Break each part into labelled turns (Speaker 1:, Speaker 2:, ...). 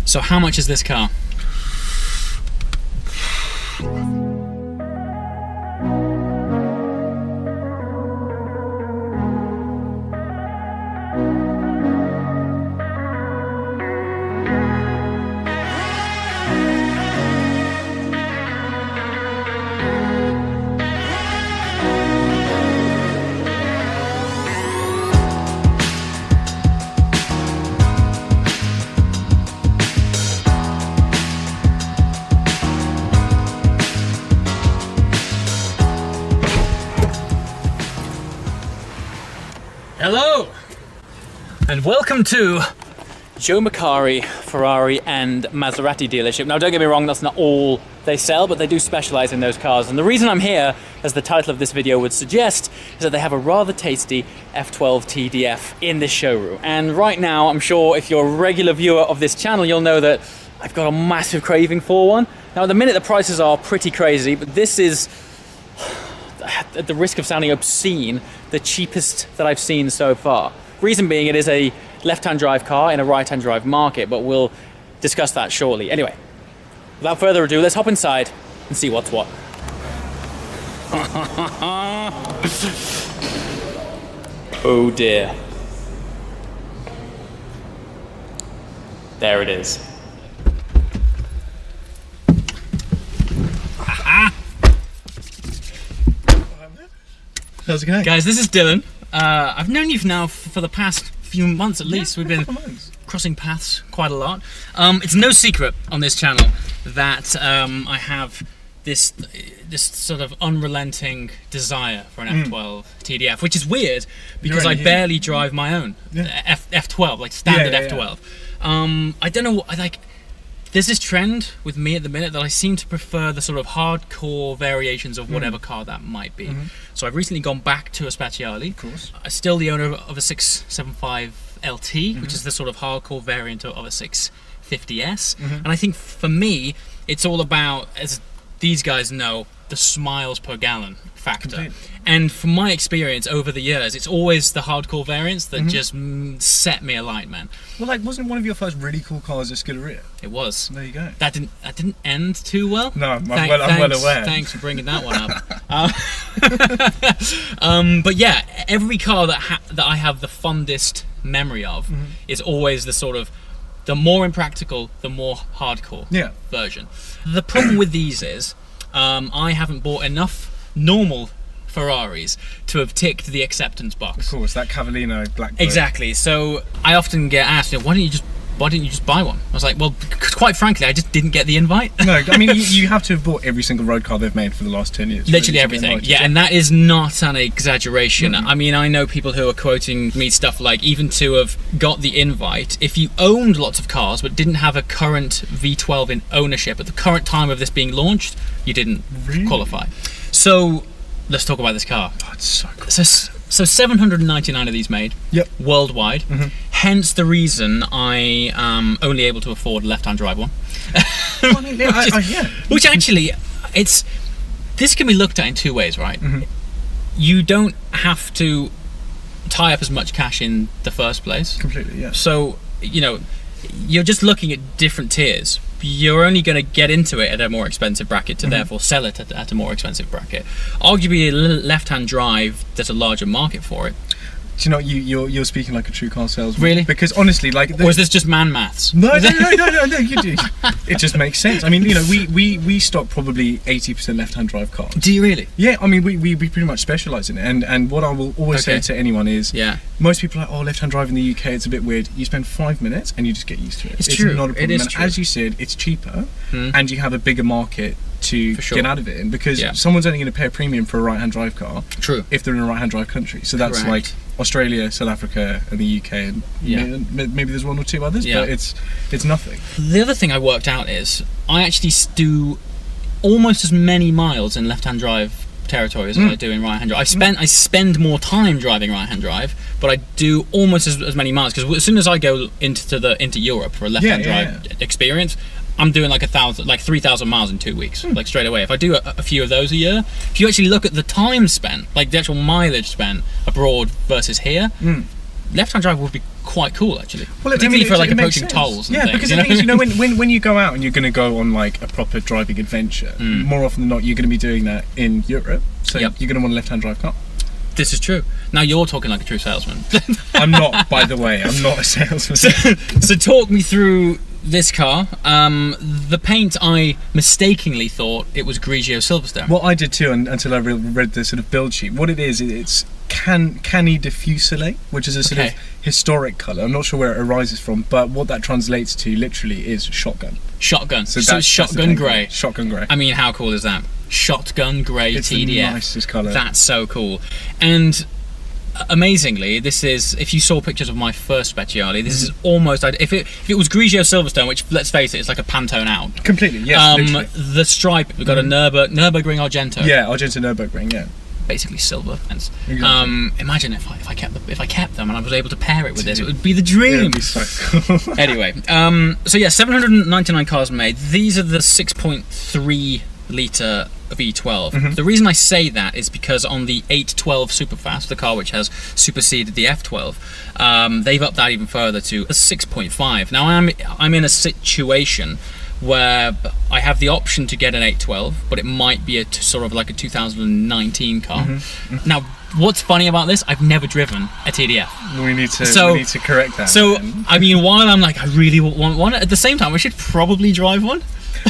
Speaker 1: So how much is this car? Hello and welcome to Joe Macari Ferrari and Maserati dealership. Now don't get me wrong, that's not all they sell, but they do specialize in those cars. And the reason I'm here, as the title of this video would suggest, is that they have a rather tasty F12 TDF in this showroom. And right now, I'm sure if you're a regular viewer of this channel, you'll know that I've got a massive craving for one. Now at the minute the prices are pretty crazy, but this is, at the risk of sounding obscene, the cheapest that I've seen so far. Reason being, it is a left-hand drive car in a right-hand drive market, but we'll discuss that shortly. Anyway, without further ado, let's hop inside and see what's what. Oh dear. There it is.
Speaker 2: How's it going?
Speaker 1: Guys, this is Dylan. I've known you now for the past few months at least. We've been crossing paths quite a lot. It's no secret on this channel that I have this sort of unrelenting desire for an F12 TDF, which is weird because I barely drive my own F12, like standard F12. I don't know, there's this trend with me at the minute that I seem to prefer the sort of hardcore variations of whatever car that might be. So I've recently gone back to a Speciale.
Speaker 2: Of course.
Speaker 1: I'm still the owner of a 675 LT, which is the sort of hardcore variant of a 650S. And I think for me, it's all about, as these guys know, the smiles per gallon factor.
Speaker 2: Completely.
Speaker 1: And from my experience over the years, it's always the hardcore variants that just set me alight, man.
Speaker 2: Well, like, wasn't one of your first really cool cars a Scuderia?
Speaker 1: It was.
Speaker 2: There you go.
Speaker 1: That didn't end too well.
Speaker 2: No, I'm well aware.
Speaker 1: Thanks for bringing that one up. But yeah, every car that I have the fondest memory of is always the sort of the more impractical, the more hardcore version. The problem with these is I haven't bought enough normal Ferraris to have ticked the acceptance box.
Speaker 2: Of course, that Cavallino black book.
Speaker 1: Exactly. So I often get asked, why didn't you just buy one? I was like, well, quite frankly, I just didn't get the invite. No,
Speaker 2: I mean, you have to have bought every single road car they've made for the last 10 years.
Speaker 1: Literally everything. Yeah, and that is not an exaggeration. I mean, I know people who are quoting me stuff like, even to have got the invite, if you owned lots of cars but didn't have a current V12 in ownership at the current time of this being launched, you didn't qualify. So let's talk about this car.
Speaker 2: Oh, it's so cool.
Speaker 1: So 799 of these made worldwide. Hence the reason I am only able to afford a left-hand drive one. Which actually, this can be looked at in two ways, right? You don't have to tie up as much cash in the first place.
Speaker 2: Completely, yeah.
Speaker 1: So, you know, you're just looking at different tiers. You're only going to get into it at a more expensive bracket to therefore sell it at a more expensive bracket. Arguably, left-hand drive, there's a larger market for it.
Speaker 2: Do you know, you're speaking like a true car salesman.
Speaker 1: Really?
Speaker 2: Because honestly, like...
Speaker 1: Or is this just man maths?
Speaker 2: No, you do. It just makes sense. I mean, you know, we stock probably 80% left-hand drive cars.
Speaker 1: Do you really?
Speaker 2: Yeah, I mean, we pretty much specialise in it. And what I will always say to anyone is, most people are like, oh, left-hand drive in the UK, it's a bit weird. You spend 5 minutes and you just get used to it.
Speaker 1: It's true.
Speaker 2: Not a problem.
Speaker 1: It is
Speaker 2: and
Speaker 1: true.
Speaker 2: as you said, it's cheaper and you have a bigger market to get out of it in, because someone's only going to pay a premium for a right-hand drive car if they're in a right-hand drive country. So that's like Australia, South Africa and the UK, and maybe there's one or two others, but it's nothing.
Speaker 1: The other thing I worked out is I actually do almost as many miles in left-hand drive territory as I do in right-hand drive. I spend more time driving right-hand drive, but I do almost as many miles, because as soon as I go into Europe for a left-hand drive experience, I'm doing like 3,000 miles in 2 weeks, like straight away. If I do a few of those a year, if you actually look at the time spent, like the actual mileage spent abroad versus here, left-hand drive would be quite cool, actually.
Speaker 2: Well,
Speaker 1: particularly for like approaching tolls. And things,
Speaker 2: because the thing is, you know, when you go out and you're going to go on like a proper driving adventure, more often than not, you're going to be doing that in Europe. So you're going to want a left-hand drive car.
Speaker 1: This is true. Now you're talking like a true salesman.
Speaker 2: I'm not, by the way. I'm not a salesman.
Speaker 1: So talk me through this car. The paint, I mistakenly thought it was Grigio Silverstone.
Speaker 2: Well, I did too, until I read the sort of build sheet. What it is, it's Cani de Fuseli, which is a sort of historic colour. I'm not sure where it arises from, but what that translates to literally is shotgun.
Speaker 1: Shotgun. So it's shotgun grey.
Speaker 2: Shotgun grey.
Speaker 1: I mean, how cool is that? Shotgun grey TDF.
Speaker 2: It's the nicest colour.
Speaker 1: That's so cool. And amazingly, this is, if you saw pictures of my first Speciale, this is almost, if it was Grigio Silverstone, which, let's face it, it's like a Pantone out.
Speaker 2: Completely, yes.
Speaker 1: The stripe, we've got a Nürburgring Argento.
Speaker 2: Yeah, Argento Nürburgring, yeah.
Speaker 1: Basically silver.
Speaker 2: Exactly.
Speaker 1: Imagine if I kept them and I was able to pair it with this, it would be the dream.
Speaker 2: Yeah, it'd be so cool.
Speaker 1: Anyway, so yeah, 799 cars made. These are the 6.3 litre V12. The reason I say that is because on the 812 Superfast, the car which has superseded the F12, they've upped that even further to a 6.5. Now I'm in a situation where I have the option to get an 812, but it might be a sort of like a 2019 car. Now, what's funny about this? I've never driven a TDF.
Speaker 2: We need to correct that.
Speaker 1: So, I mean, while I'm like, I really want one, at the same time, I should probably drive one.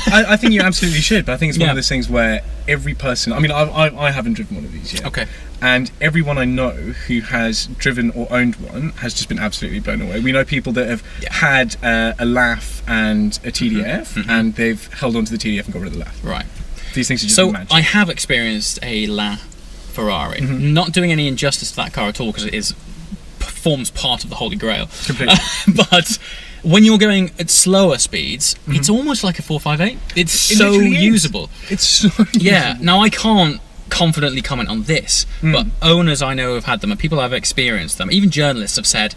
Speaker 2: I think you absolutely should, but I think it's one of those things where every person, I mean, I haven't driven one of these yet.
Speaker 1: Okay.
Speaker 2: And everyone I know who has driven or owned one has just been absolutely blown away. We know people that have had a LAF and a TDF, and they've held on to the TDF and got rid of the LAF.
Speaker 1: Right.
Speaker 2: These things are just magic.
Speaker 1: I have experienced a LaFerrari. Not doing any injustice to that car at all, because it forms part of the Holy Grail.
Speaker 2: Completely.
Speaker 1: But when you're going at slower speeds, it's almost like a 458. It's so usable.
Speaker 2: It's so usable.
Speaker 1: Yeah. Now I can't confidently comment on this, but owners I know have had them, and people have experienced them. Even journalists have said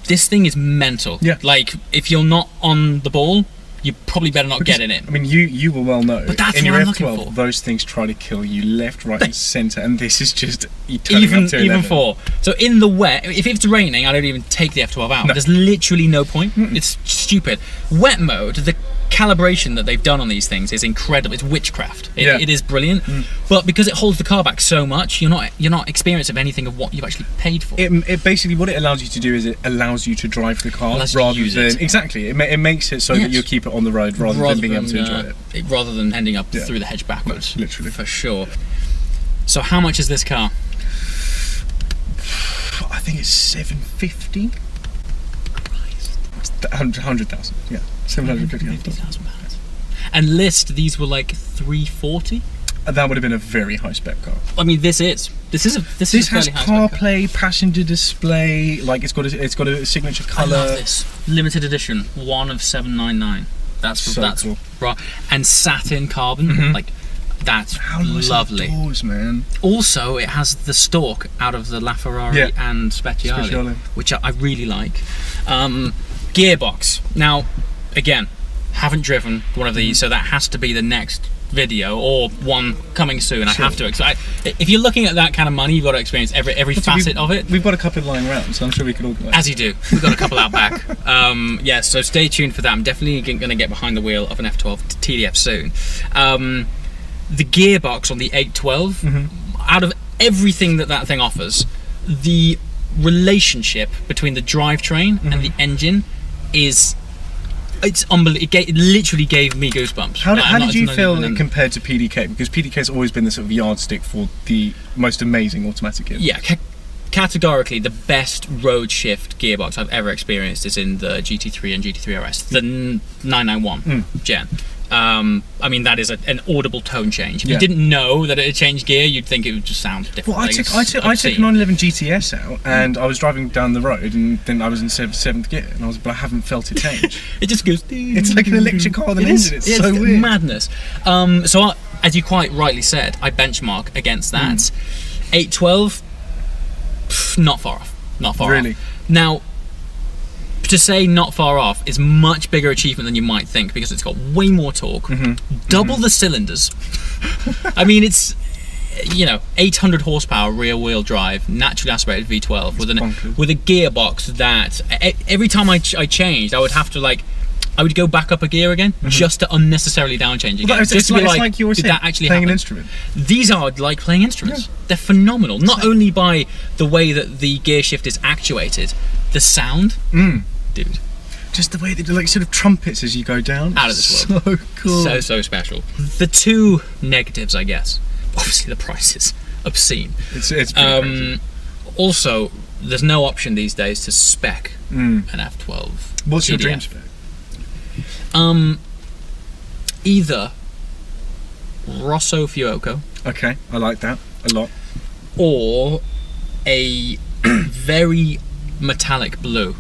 Speaker 1: this thing is mental. Yeah. Like, if you're not on the ball, you probably better not get in it.
Speaker 2: I mean, you will well know.
Speaker 1: But that's
Speaker 2: in
Speaker 1: what
Speaker 2: your
Speaker 1: I'm
Speaker 2: F12,
Speaker 1: looking for.
Speaker 2: Those things try to kill you left, right, and centre, and this is just even
Speaker 1: 4. So in the wet, if it's raining, I don't even take the F12 out. No. There's literally no point. It's stupid. Wet mode, the calibration that they've done on these things is incredible. It's witchcraft. It is brilliant. But because it holds the car back so much, you're not experienced of anything of what you've actually paid for.
Speaker 2: It basically, what it allows you to do is it allows you to drive the car rather than exactly. It makes it so that you keep it on the road rather than being able to enjoy it.
Speaker 1: Rather than ending up through the hedge backwards.
Speaker 2: Literally,
Speaker 1: for sure. So how much is this car?
Speaker 2: I think it's 750. 100,000. Yeah. 750,000
Speaker 1: pounds. And list, these were like 340.
Speaker 2: That would have been a very high spec car.
Speaker 1: I mean, this has
Speaker 2: CarPlay, passenger display. Like it's got a signature color.
Speaker 1: I love this limited edition, 1 of 799. That's
Speaker 2: cool.
Speaker 1: Right. And satin carbon, like that's lovely.
Speaker 2: Doors, man.
Speaker 1: Also, it has the stalk out of the LaFerrari and Speciale, which I really like. Gearbox. Now, again, haven't driven one of these, so that has to be the next video or one coming soon. I have to. If you're looking at that kind of money, you've got to experience every facet of it.
Speaker 2: We've got a couple lying around, so I'm sure we can organise.
Speaker 1: As you do. We've got a couple out back. Yeah, so stay tuned for that. I'm definitely going to get behind the wheel of an F12 TDF soon. The gearbox on the 812, out of everything that thing offers, the relationship between the drivetrain and the engine it's unbelievable. It literally gave me goosebumps.
Speaker 2: How did you feel compared to PDK? Because PDK has always been the sort of yardstick for the most amazing automatic gearbox.
Speaker 1: Yeah, categorically the best road shift gearbox I've ever experienced is in the GT3 and GT3 RS, the 991 gen. I mean, that is an audible tone change. If you didn't know that it had changed gear, you'd think it would just sound different.
Speaker 2: Well, I took 911 GTS out, and I was driving down the road, and then I was in 7th gear, and but I haven't felt it change.
Speaker 1: It just goes.
Speaker 2: It's like an electric car with an engine. It's so weird.
Speaker 1: Madness. So, as you quite rightly said, I benchmark against that. 812, not far off. Not far off. Really? Now, to say not far off is much bigger achievement than you might think, because it's got way more torque, double the cylinders. I mean, it's you know, 800 horsepower rear-wheel drive, naturally aspirated V12 with a gearbox that every time I changed, I would have to like, I would go back up a gear again just to unnecessarily downchange again.
Speaker 2: It's like you were saying,
Speaker 1: that actually
Speaker 2: playing
Speaker 1: happen?
Speaker 2: an instrument.
Speaker 1: These are like playing instruments. Yeah. They're phenomenal. Not only by the way that the gear shift is actuated, the sound, dude.
Speaker 2: Just the way they do, like sort of trumpets as you go down.
Speaker 1: Out of this world.
Speaker 2: So cool.
Speaker 1: So special. The two negatives, I guess. Obviously, the price is obscene.
Speaker 2: It's pretty crazy.
Speaker 1: Also, there's no option these days to spec an F12.
Speaker 2: What's your dream spec?
Speaker 1: Either Rosso Fuoco.
Speaker 2: Okay, I like that a lot.
Speaker 1: Or a very metallic blue,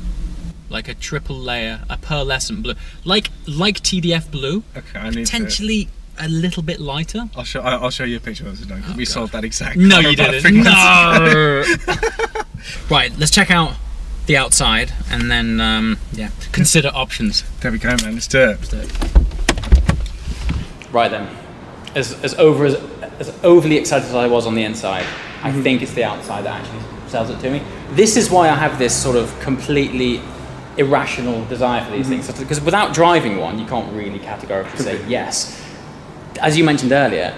Speaker 1: like a triple layer, a pearlescent blue, like TDF blue.
Speaker 2: Okay, I need
Speaker 1: potentially a little bit lighter.
Speaker 2: I'll show you a picture of this. We sold that exact.
Speaker 1: No, you didn't. No. Right, let's check out the outside and then consider options.
Speaker 2: There we go, man. Let's do it.
Speaker 1: Right then, as overly excited as I was on the inside, I think it's the outside that actually sells it to me. This is why I have this sort of completely irrational desire for these things, because without driving one, you can't really categorically say yes. As you mentioned earlier,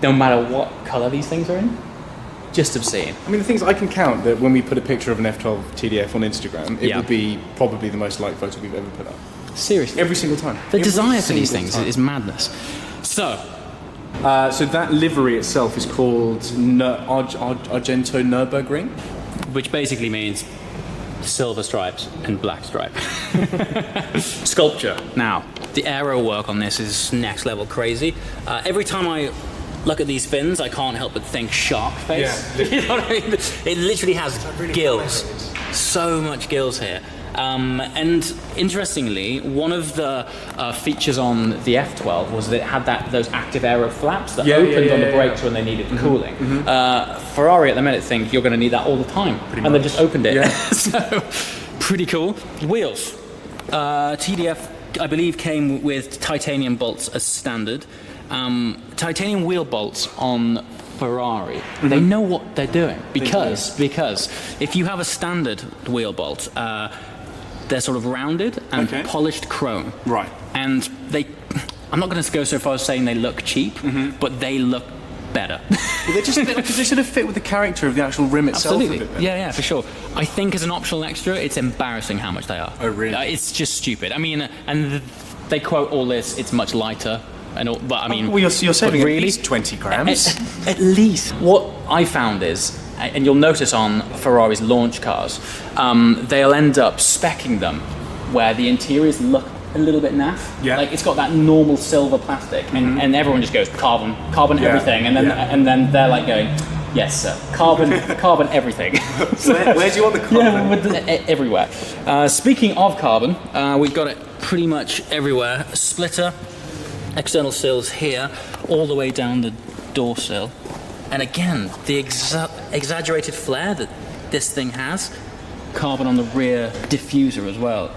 Speaker 1: no matter what colour these things are in, just obscene.
Speaker 3: I mean, the things I can count that when we put a picture of an F12 TDF on Instagram, it would be probably the most liked photo we've ever put up.
Speaker 1: Seriously.
Speaker 3: Every single time.
Speaker 1: The desire for these things is madness. So
Speaker 3: that livery itself is called Argento Nürburgring,
Speaker 1: which basically means silver stripes and black stripe. Sculpture. Now, the aero work on this is next level crazy. Every time I look at these fins, I can't help but think shark face. Yeah, you know what I mean? It literally has gills. So much gills here. And interestingly, one of the features on the F12 was that it had those active aero flaps that opened on the brakes when they needed cooling. Ferrari at the minute think you're going to need that all the time, and they just opened it. So, pretty cool. Wheels. TDF, I believe, came with titanium bolts as standard. Titanium wheel bolts on Ferrari, they know what they're doing because if you have a standard wheel bolt, they're sort of rounded and polished chrome.
Speaker 3: Right.
Speaker 1: And I'm not going to go so far as saying they look cheap, but they look better.
Speaker 3: Well, they sort of fit with the character of the actual rim itself.
Speaker 1: Absolutely. Yeah, for sure. I think as an optional extra, it's embarrassing how much they are.
Speaker 3: Oh, really?
Speaker 1: It's just stupid. I mean, and they quote all this, it's much lighter. And all, but I mean,
Speaker 3: well, you're saving
Speaker 1: really,
Speaker 3: at least 20 grams.
Speaker 1: At least. What I found is, and you'll notice on Ferrari's launch cars, they'll end up speccing them where the interiors look a little bit naff.
Speaker 3: Yeah.
Speaker 1: Like it's got that normal silver plastic, and everyone just goes carbon everything, and then they're like going, yes, sir, carbon everything.
Speaker 3: Where do you want the carbon?
Speaker 1: Yeah, everywhere. Speaking of carbon, we've got it pretty much everywhere. Splitter. External sills here, all the way down the door sill. And again, the exaggerated flare that this thing has. Carbon on the rear diffuser as well.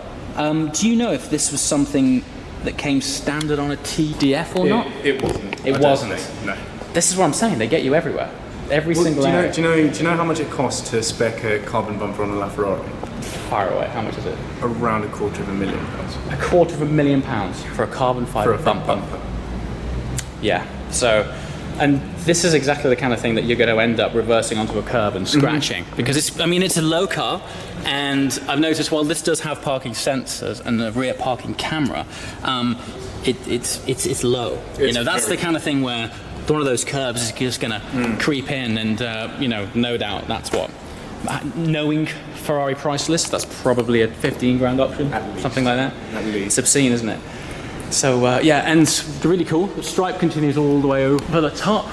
Speaker 1: Do you know if this was something that came standard on a TDF or not?
Speaker 3: It wasn't.
Speaker 1: It wasn't?
Speaker 3: No.
Speaker 1: This is what I'm saying, they get you everywhere. Every single area.
Speaker 3: Do you know how much it costs to spec a carbon bumper on a LaFerrari?
Speaker 1: Far away, how much is it?
Speaker 3: Around £250,000.
Speaker 1: £250,000 for a carbon fibre bumper. Yeah, so, and this is exactly the kind of thing that you're going to end up reversing onto a curb and scratching, because it's a low car, and I've noticed while this does have parking sensors and a rear parking camera, it's low. That's the kind of thing where one of those curbs is just going to creep in, and no doubt that's what. Knowing Ferrari price list, that's probably a 15 grand option, something like that. It's obscene, isn't it? So and really cool. The stripe continues all the way over the top.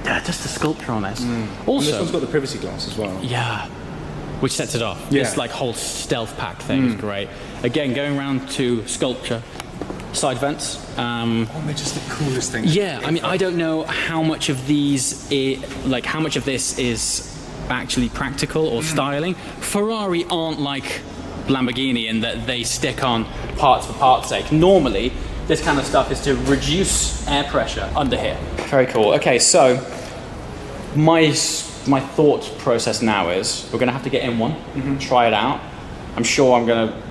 Speaker 1: Yeah, just the sculpture on this. Also,
Speaker 3: and this one's got the privacy glass as well.
Speaker 1: Yeah, which sets it off.
Speaker 3: Yeah.
Speaker 1: This whole stealth pack thing is great. Again, going around to sculpture. Side vents.
Speaker 3: They're just the coolest thing.
Speaker 1: Yeah, I mean, I don't know how much of these, how much of this is actually practical or styling. Ferrari aren't like Lamborghini in that they stick on parts for parts' sake. Normally, this kind of stuff is to reduce air pressure under here. Very cool. Okay, so my thought process now is we're gonna have to get in one, try it out. I'm sure I'm gonna.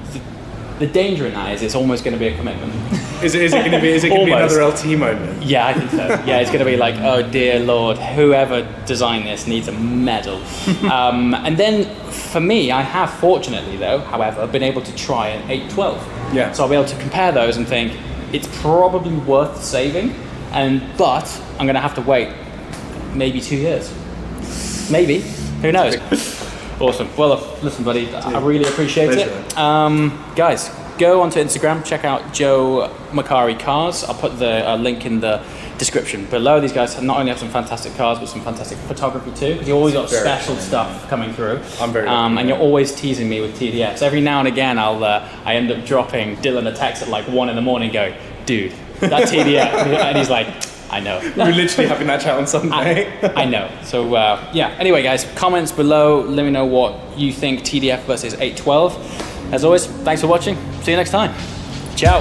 Speaker 1: The danger in that is it's almost going to be a commitment.
Speaker 3: Is it going to be another LT moment?
Speaker 1: Yeah, I think so. Yeah, it's going to be like, oh dear Lord, whoever designed this needs a medal. And then for me, I have fortunately though, however, been able to try an 812.
Speaker 3: Yeah.
Speaker 1: So I'll be able to compare those and think it's probably worth saving, but I'm going to have to wait maybe 2 years. Maybe, who knows? Awesome. Well, listen, buddy, I really appreciate it. Guys, go onto Instagram, check out Joe Macari Cars. I'll put the link in the description below. These guys not only have some fantastic cars, but some fantastic photography too, because you always got special stuff coming through.
Speaker 3: I'm very
Speaker 1: and you're always teasing me with TDFs. Every now and again, I end up dropping Dylan a text at like 1 in the morning going, dude, that TDF. And he's like, I know.
Speaker 3: We're literally having that chat on Sunday.
Speaker 1: I know. So yeah. Anyway, guys, comments below. Let me know what you think TDF versus 812. As always, thanks for watching. See you next time. Ciao.